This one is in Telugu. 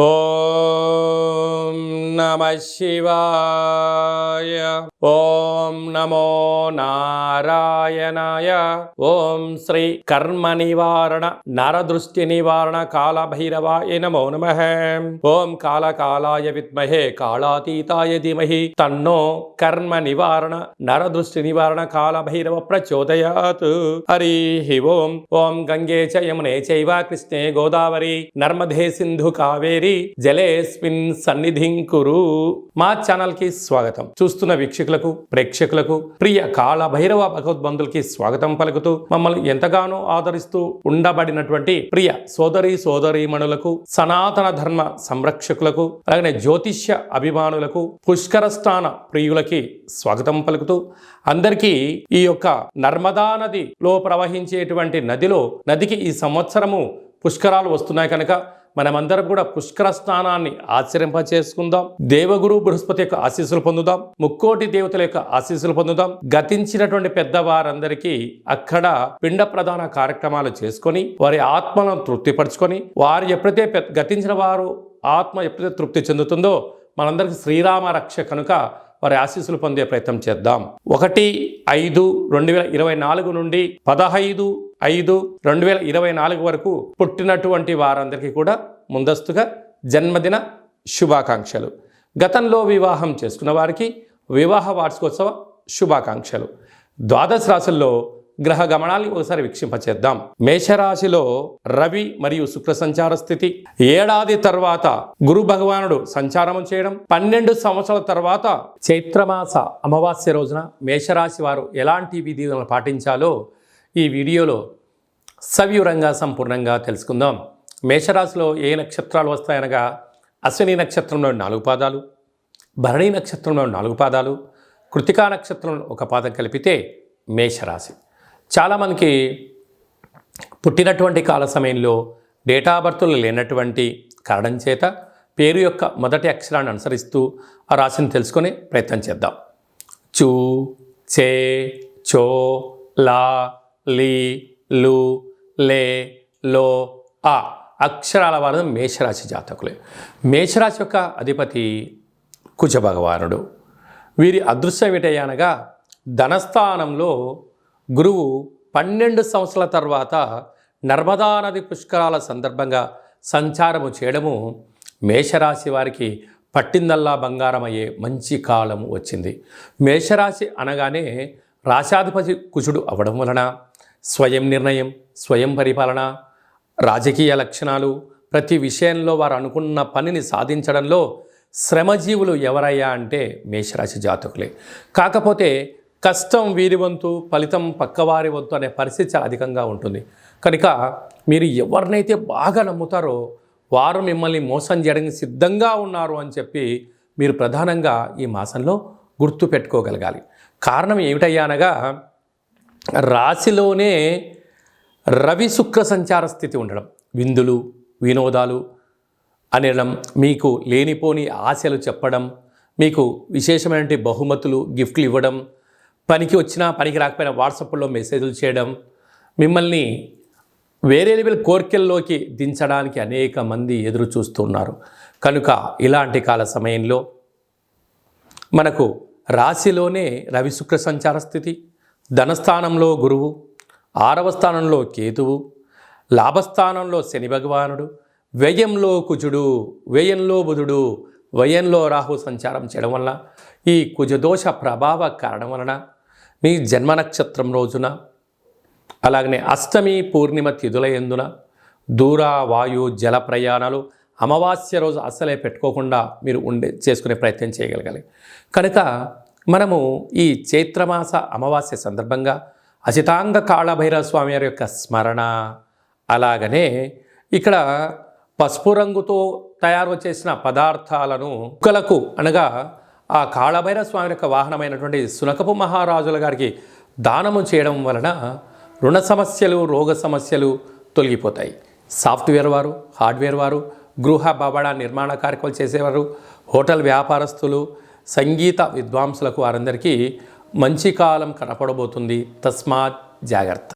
ఓం నమః శివాయ. ఓం నమో నారాయణాయ. ఓం శ్రీ కర్మ నివారణ నరదృష్టి నివారణ కాళభైరవాయ నమో నమః. ఓం కాళకాలాయ విద్మహే కాళాతీతాయ ధీమహి తన్నో కర్మ నివారణ నరదృష్టి నివారణ కాళభైరవ ప్రచోదయాత్. హరి ఓం. ఓం గంగే చ యమునే చైవ కృష్ణే గోదావరి నర్మదే సింధు కావేరి జలేస్మిన్ సన్నిధిం కురు. మా ఛానల్ కి స్వాగతం. చూస్తున్న వీక్షకులకు ప్రేక్షకులకు ప్రియ కాళభైరవ భగవద్బంధులకి స్వాగతం పలుకుతూ మమ్మల్ని ఎంతగానో ఆదరిస్తూ ఉండబడినటువంటి ప్రియ సోదరీమణులకు సనాతన ధర్మ సంరక్షకులకు అలాగే జ్యోతిష్య అభిమానులకు పుష్కర స్నాన ప్రియులకి స్వాగతం పలుకుతూ అందరికీ ఈ యొక్క నర్మదా నదిలో ప్రవహించేటువంటి నదికి ఈ సంవత్సరము పుష్కరాలు వస్తున్నాయి కనుక మనమందరం కూడా పుష్కర స్నానాన్ని ఆచరింపచేసుకుందాం. దేవగురు బృహస్పతి యొక్క ఆశీస్సులు పొందుదాం. ముక్కోటి దేవతల యొక్క ఆశీస్సులు పొందుదాం. గతించినటువంటి పెద్దవారందరికీ అక్కడ పిండ ప్రదాన కార్యక్రమాలు చేసుకొని వారి ఆత్మలను తృప్తిపరచుకొని వారు ఎప్పుడైతే గతించిన వారు ఆత్మ ఎప్పుడైతే తృప్తి చెందుతుందో మనందరికీ శ్రీరామ రక్ష కనుక వారి ఆశీస్సులు పొందే ప్రయత్నం చేద్దాం. 1/5/2024 నుండి 15/5/2024 వరకు పుట్టినటువంటి వారందరికీ కూడా ముందస్తుగా జన్మదిన శుభాకాంక్షలు. గతంలో వివాహం చేసుకున్న వారికి వివాహ వార్షికోత్సవ శుభాకాంక్షలు. ద్వాదశ రాశుల్లో గ్రహ గమనాన్ని ఒకసారి వీక్షింపచేద్దాం. మేషరాశిలో రవి మరియు శుక్ర సంచార స్థితి. ఏడాది తర్వాత గురు భగవానుడు సంచారం చేయడం. 12 సంవత్సరాల తర్వాత చైత్రమాస అమావాస్య రోజున మేషరాశి వారు ఎలాంటి విధులను పాటించాలో ఈ వీడియోలో సవివరంగా సంపూర్ణంగా తెలుసుకుందాం. మేషరాశిలో ఏ నక్షత్రాలు వస్తాయనగా అశ్విని నక్షత్రంలో 4 పాదాలు, భరణి నక్షత్రంలో 4 పాదాలు, కృతికా నక్షత్రంలో 1 పాదం కలిపితే మేషరాశి. చాలామందికి పుట్టినటువంటి కాల సమయంలో డేటా బర్త్లు లేనటువంటి కారణం చేత పేరు యొక్క మొదటి అక్షరాన్ని అనుసరిస్తూ ఆ రాశిని తెలుసుకునే ప్రయత్నం చేద్దాం. చూ, చే, చో, లా, లీ, లు, లే, లో, ఆ అక్షరాల వారు మేషరాశి జాతకులే. మేషరాశి యొక్క అధిపతి కుజ భగవానుడు. వీరి అదృశ్యం ఏటయ్యనగా ధనస్థానంలో గురువు 12 సంవత్సరాల తర్వాత నర్మదా నది పుష్కరాల సందర్భంగా సంచారము చేయడము మేషరాశి వారికి పట్టిందల్లా బంగారం అయ్యే మంచి కాలం వచ్చింది. మేషరాశి అనగానే రాశాధిపతి కుజుడు అవ్వడం వలన స్వయం నిర్ణయం, స్వయం పరిపాలన, రాజకీయ లక్షణాలు, ప్రతి విషయంలో వారు అనుకున్న పనిని సాధించడంలో శ్రమజీవులు ఎవరయ్యా అంటే మేషరాశి జాతకులే. కాకపోతే కష్టం వీరి వంతు, ఫలితం పక్కవారి వంతు అనే పరిస్థితి చాలా అధికంగా ఉంటుంది. కనుక మీరు ఎవరినైతే బాగా నమ్ముతారో వారు మిమ్మల్ని మోసం చేయడానికి సిద్ధంగా ఉన్నారు అని చెప్పి మీరు ప్రధానంగా ఈ మాసంలో గుర్తు పెట్టుకోగలగాలి. కారణం ఏమిటయ్యా అనగా రాశిలోనే రవి శుక్ర సంచార స్థితి ఉండడం, విందులు వినోదాలు అనడం, మీకు లేనిపోని ఆశలు చెప్పడం, మీకు విశేషమైనటువంటి బహుమతులు గిఫ్ట్లు ఇవ్వడం, పనికి వచ్చినా పనికి రాకపోయినా వాట్సాప్లో మెసేజ్లు చేయడం, మిమ్మల్ని వేరే లెవెల్ కోరికల్లోకి దించడానికి అనేక మంది ఎదురు చూస్తున్నారు. కనుక ఇలాంటి కాల సమయంలో మనకు రాశిలోనే రవి శుక్ర సంచార స్థితి, ధనస్థానంలో గురువు, 6వ స్థానంలో కేతువు, లాభస్థానంలో శని భగవానుడు, వ్యయంలో కుజుడు, వ్యయంలో బుధుడు, వ్యయంలో రాహు సంచారం చేయడం వలన ఈ కుజదోష ప్రభావ కారణం వలన మీ జన్మ నక్షత్రం రోజున అలాగనే అష్టమి పూర్ణిమ తిథుల యందున దూర వాయు జల ప్రయాణాలు అమావాస్య రోజు అస్సలే పెట్టుకోకుండా మీరు చేసుకునే ప్రయత్నం చేయగలగాలి. కనుక మనము ఈ చైత్రమాస అమావాస్య సందర్భంగా అచితాంగ కాళభైరవ స్వామి వారి యొక్క స్మరణ, అలాగనే ఇక్కడ పసుపు రంగుతో తయారు చేసిన పదార్థాలను కుక్కలకు అనగా ఆ కాళభైరవ స్వామి యొక్క వాహనమైనటువంటి సునకపు మహారాజుల గారికి దానము చేయడం వలన రుణ సమస్యలు, రోగ సమస్యలు తొలగిపోతాయి. సాఫ్ట్వేర్ వారు, హార్డ్వేర్ వారు, గృహ భవన నిర్మాణ కార్యక్రమాలు చేసేవారు, హోటల్ వ్యాపారస్తులు, సంగీత విద్వాంసులకు వారందరికీ మంచి కాలం కనపడబోతుంది. తస్మాత్ జాగ్రత్త.